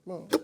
1, 2.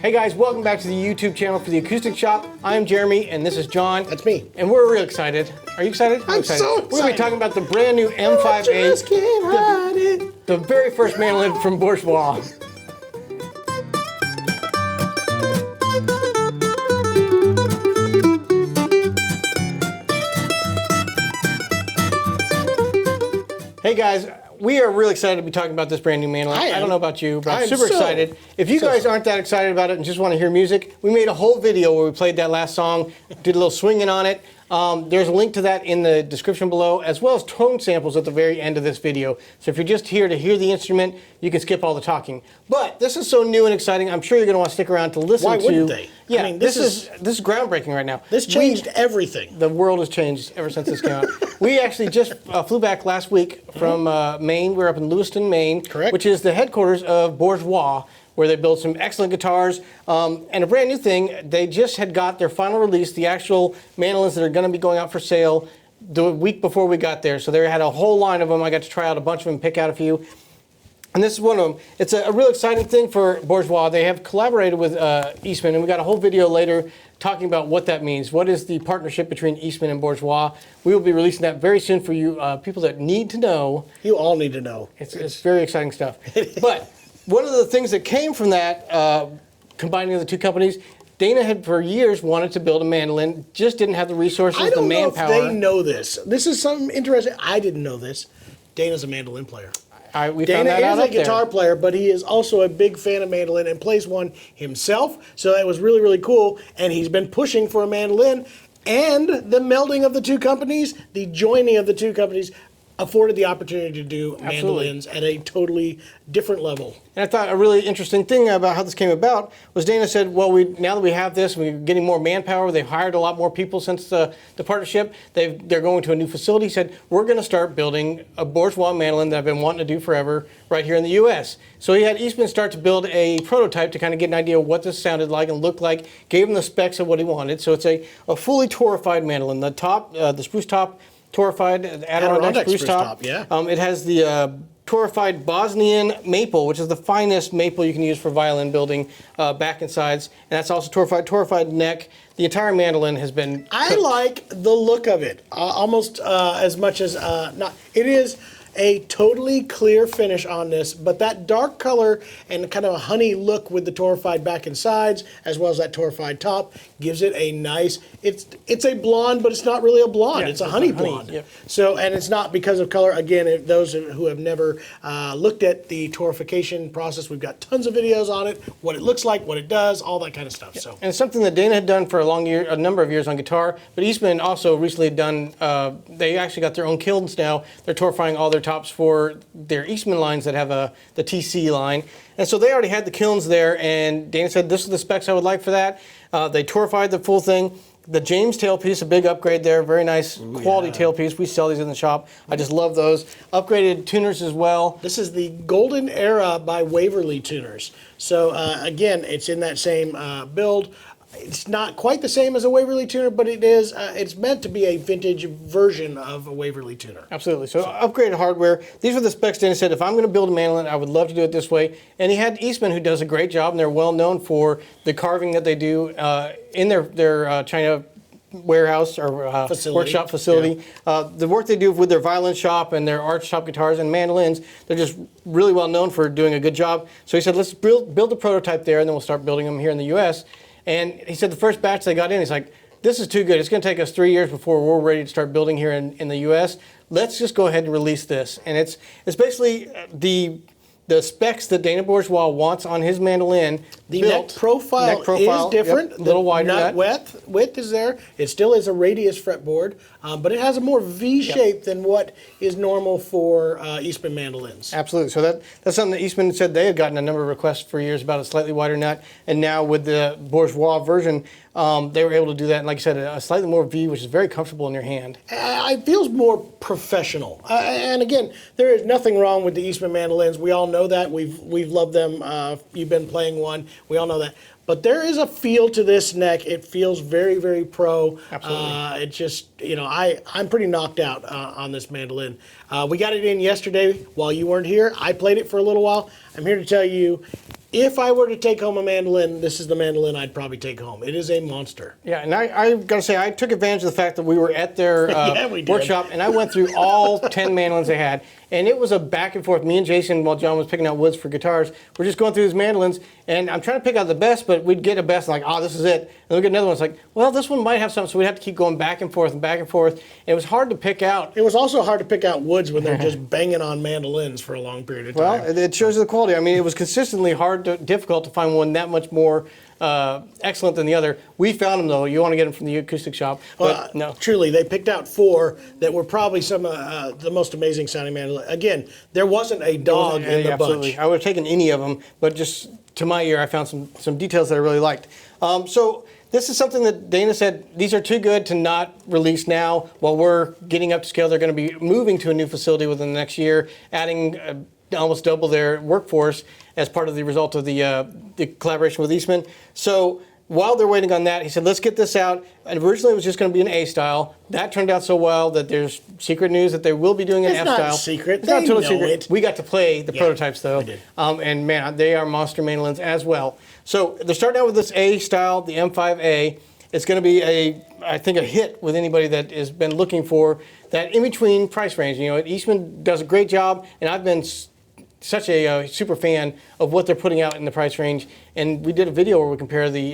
Hey guys, welcome back to the YouTube channel for the Acoustic Shop. I'm Jeremy, and this is John. That's me. And we're real excited. Are you excited? I'm excited. So excited. We're going to be talking about the brand new M5A, the very first mandolin from Bourgeois. Hey guys, we are really excited to be talking about this brand new mandolin. I don't know about you, but I'm super excited. If you guys aren't that excited about it and just want to hear music, we made a whole video where we played that last song, did a little swinging on it. There's a link to that in the description below, as well as tone samples at the very end of this video. So if you're just here to hear the instrument, you can skip all the talking. But this is so new and exciting, I'm sure you're going to want to stick around to listen to. Why wouldn't they? Yeah, I mean, this is groundbreaking right now. This changed everything. The world has changed ever since this came out. We actually just flew back last week from Maine. We're up in Lewiston, Maine, correct, which is the headquarters of Bourgeois, where they build some excellent guitars. And a brand new thing, they just had got their final release, the actual mandolins that are going to be going out for sale the week before we got there. So they had a whole line of them. I got to try out a bunch of them, pick out a few. And this is one of them. It's a real exciting thing for Bourgeois. They have collaborated with Eastman, and we got a whole video later talking about what that means. What is the partnership between Eastman and Bourgeois? We will be releasing that very soon for you people that need to know. You all need to know. It's very exciting stuff. But one of the things that came from that, combining the two companies, Dana had for years wanted to build a mandolin, just didn't have the resources, the manpower. I don't know if they know this. This is something interesting. I didn't know this. Dana's a mandolin player. Dana is a guitar player, but he is also a big fan of mandolin and plays one himself. So that was really, really cool. And he's been pushing for a mandolin. And the melding of the two companies, the joining of the two companies, afforded the opportunity to do mandolins at a totally different level. And I thought a really interesting thing about how this came about was Dana said, well, now that we have this, we're getting more manpower. They've hired a lot more people since the partnership. They're going to a new facility. He said, we're going to start building a Bourgeois mandolin that I've been wanting to do forever right here in the U.S. So he had Eastman start to build a prototype to kind of get an idea of what this sounded like and looked like, gave him the specs of what he wanted. So it's a fully torified mandolin. The top, the spruce top, torified Adirondack spruce top. Yeah. It has the torified Bosnian maple, which is the finest maple you can use for violin building, back and sides, and that's also torified neck. The entire mandolin has been cooked. I like the look of it almost as much as not. It is a totally clear finish on this, but that dark color and kind of a honey look with the torified back and sides, as well as that torified top, gives it a nice, it's a blonde, but it's not really a blonde. Yeah, it's a honey blonde. Yep. So, and it's not because of color. Again, those who have never looked at the torification process, we've got tons of videos on it, what it looks like, what it does, all that kind of stuff. So, and it's something that Dana had done for a number of years on guitar, but Eastman also recently done, they actually got their own kilns now. They're torifying all their tops for their Eastman lines that have the TC line. And so they already had the kilns there, and Dana said, this is the specs I would like for that. They torified the full thing. The James tailpiece, a big upgrade there, very nice quality tailpiece. We sell these in the shop. I just love those. Upgraded tuners as well. This is the Golden Era by Waverly Tuners. So again, it's in that same build. It's not quite the same as a Waverly tuner, but it is. It's meant to be a vintage version of a Waverly tuner. Absolutely. So upgraded hardware. These were the specs Dana said, if I'm going to build a mandolin, I would love to do it this way. And he had Eastman, who does a great job, and they're well known for the carving that they do in their China warehouse or workshop facility. Yeah. The work they do with their violin shop and their art shop guitars and mandolins, they're just really well known for doing a good job. So he said, let's build a prototype there, and then we'll start building them here in the U.S. And he said the first batch they got in, he's like, this is too good. It's going to take us 3 years before we're ready to start building here in the U.S. Let's just go ahead and release this. And it's basically the specs that Dana Bourgeois wants on his mandolin. The neck profile is different. Yep, a little wider. Nut width is there. It still is a radius fretboard, but it has a more V shape than what is normal for Eastman mandolins. Absolutely. So that's something that Eastman said they had gotten a number of requests for years about a slightly wider nut, and now with the Bourgeois version, they were able to do that. And like I said, a slightly more V, which is very comfortable in your hand. It feels more professional. And again, there is nothing wrong with the Eastman mandolins. We all know that. We've loved them. You've been playing one. We all know that. But there is a feel to this neck. It feels very, very pro. Absolutely. It just, I'm pretty knocked out on this mandolin. We got it in yesterday while you weren't here. I played it for a little while. I'm here to tell you, if I were to take home a mandolin, this is the mandolin I'd probably take home. It is a monster. Yeah, and I've got to say, I took advantage of the fact that we were at their workshop, and I went through all 10 mandolins they had, and it was a back and forth. Me and Jason, while John was picking out woods for guitars, we're just going through these mandolins, and I'm trying to pick out the best, but we'd get a best, and like, this is it. And we'll get another one, it's like, well, this one might have something, so we'd have to keep going back and forth and back and forth. And it was hard to pick out. It was also hard to pick out woods when they're just banging on mandolins for a long period of time. Well, it shows you the quality. I mean, it was consistently difficult to find one that much more excellent than the other. We found them, though. You want to get them from the acoustic shop, but no. Truly, they picked out 4 that were probably some of the most amazing sounding mandolin. Again, there wasn't a dog in the absolutely. bunch. I would have taken any of them, but just to my ear, I found some details that I really liked. So this is something that Dana said, these are too good to not release now while we're getting up to scale. They're going to be moving to a new facility within the next year, adding almost double their workforce as part of the result of the collaboration with Eastman. So while they're waiting on that, he said, let's get this out. And originally it was just going to be an A style. That turned out so well that there's secret news that they will be doing an F style. It's not secret. It's not total know secret. it. We got to play the prototypes though. We did. And man, they are monster mandolins as well. So they're starting out with this A style, the M5A. It's going to be I think a hit with anybody that has been looking for that in-between price range. Eastman does a great job, and I've been such a super fan of what they're putting out in the price range. And we did a video where we compare the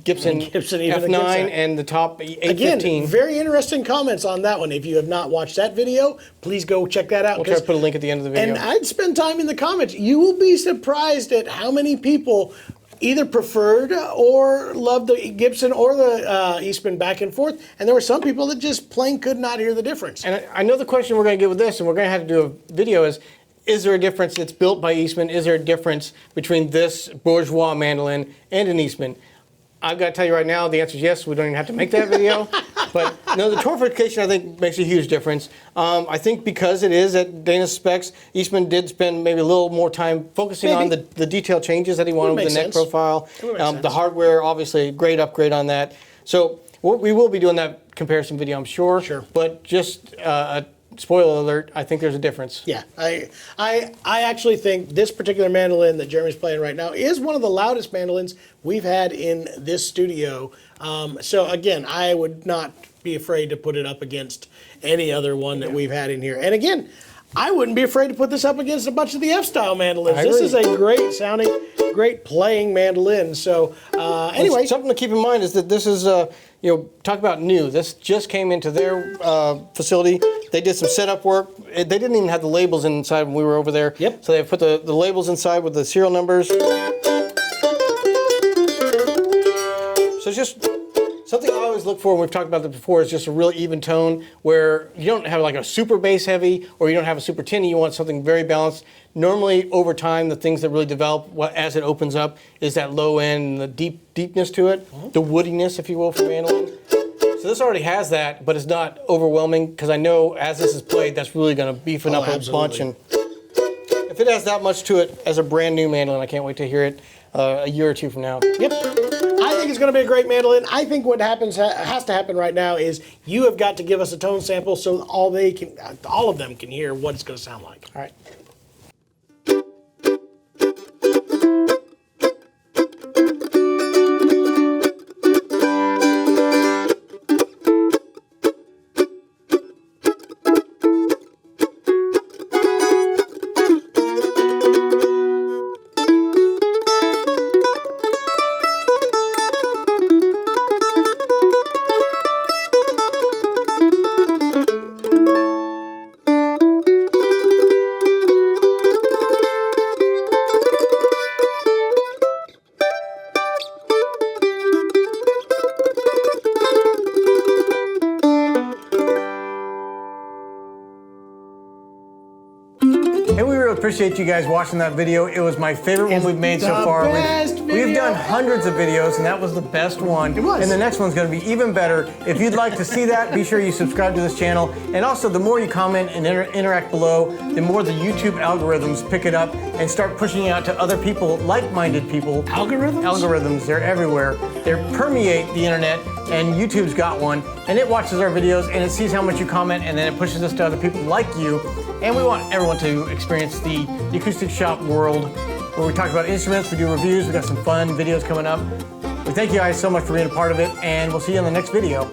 Gibson F9 and the top 815. Again, very interesting comments on that one. If you have not watched that video, please go check that out. We'll try to put a link at the end of the video. And I'd spend time in the comments. You will be surprised at how many people either preferred or loved the Gibson or the Eastman back and forth. And there were some people that just plain could not hear the difference. And I know the question we're going to get with this, and we're going to have to do a video, is there a difference? It's built by Eastman. Is there a difference between this Bourgeois mandolin and an Eastman? I've got to tell you right now, the answer is yes. We don't even have to make that video. But no, the torquification, I think, makes a huge difference. I think because it is at Dana's specs, Eastman did spend maybe a little more time focusing on the detail changes that he wanted with the neck profile. The hardware, obviously, a great upgrade on that. So we will be doing that comparison video, I'm sure. Sure. But just spoiler alert, I think there's a difference. Yeah, I actually think this particular mandolin that Jeremy's playing right now is one of the loudest mandolins we've had in this studio. So again, I would not be afraid to put it up against any other one that we've had in here. And again, I wouldn't be afraid to put this up against a bunch of the F-style mandolins. This is a great sounding, great playing mandolin. So anyway. Well, something to keep in mind is that this is, talk about new. This just came into their facility. They did some setup work. They didn't even have the labels inside when we were over there. Yep. So they put the labels inside with the serial numbers. So it's just something I always look for, and we've talked about this before, is just a real even tone where you don't have like a super bass heavy or you don't have a super tinny. You want something very balanced. Normally, over time, the things that really develop as it opens up is that low end and the deepness to it, the woodiness, if you will, for mandolin. So this already has that, but it's not overwhelming because I know as this is played, that's really going to beef it up a bunch. And if it has that much to it as a brand new mandolin, I can't wait to hear it a year or two from now. Yep. I think it's going to be a great mandolin. I think what has to happen right now is you have got to give us a tone sample so all of them can hear what it's going to sound like. All right. And we really appreciate you guys watching that video. It was my favorite one we've made so far. We've done hundreds of videos, and that was the best one. It was. And the next one's going to be even better. If you'd like to see that, be sure you subscribe to this channel. And also, the more you comment and interact below, the more the YouTube algorithms pick it up and start pushing it out to other people, like-minded people. Algorithms? Algorithms, they're everywhere. They permeate the internet, and YouTube's got one, and it watches our videos, and it sees how much you comment, and then it pushes us to other people like you. And we want everyone to experience the Acoustic Shop world, where we talk about instruments, we do reviews, we got some fun videos coming up. We thank you guys so much for being a part of it, and we'll see you in the next video.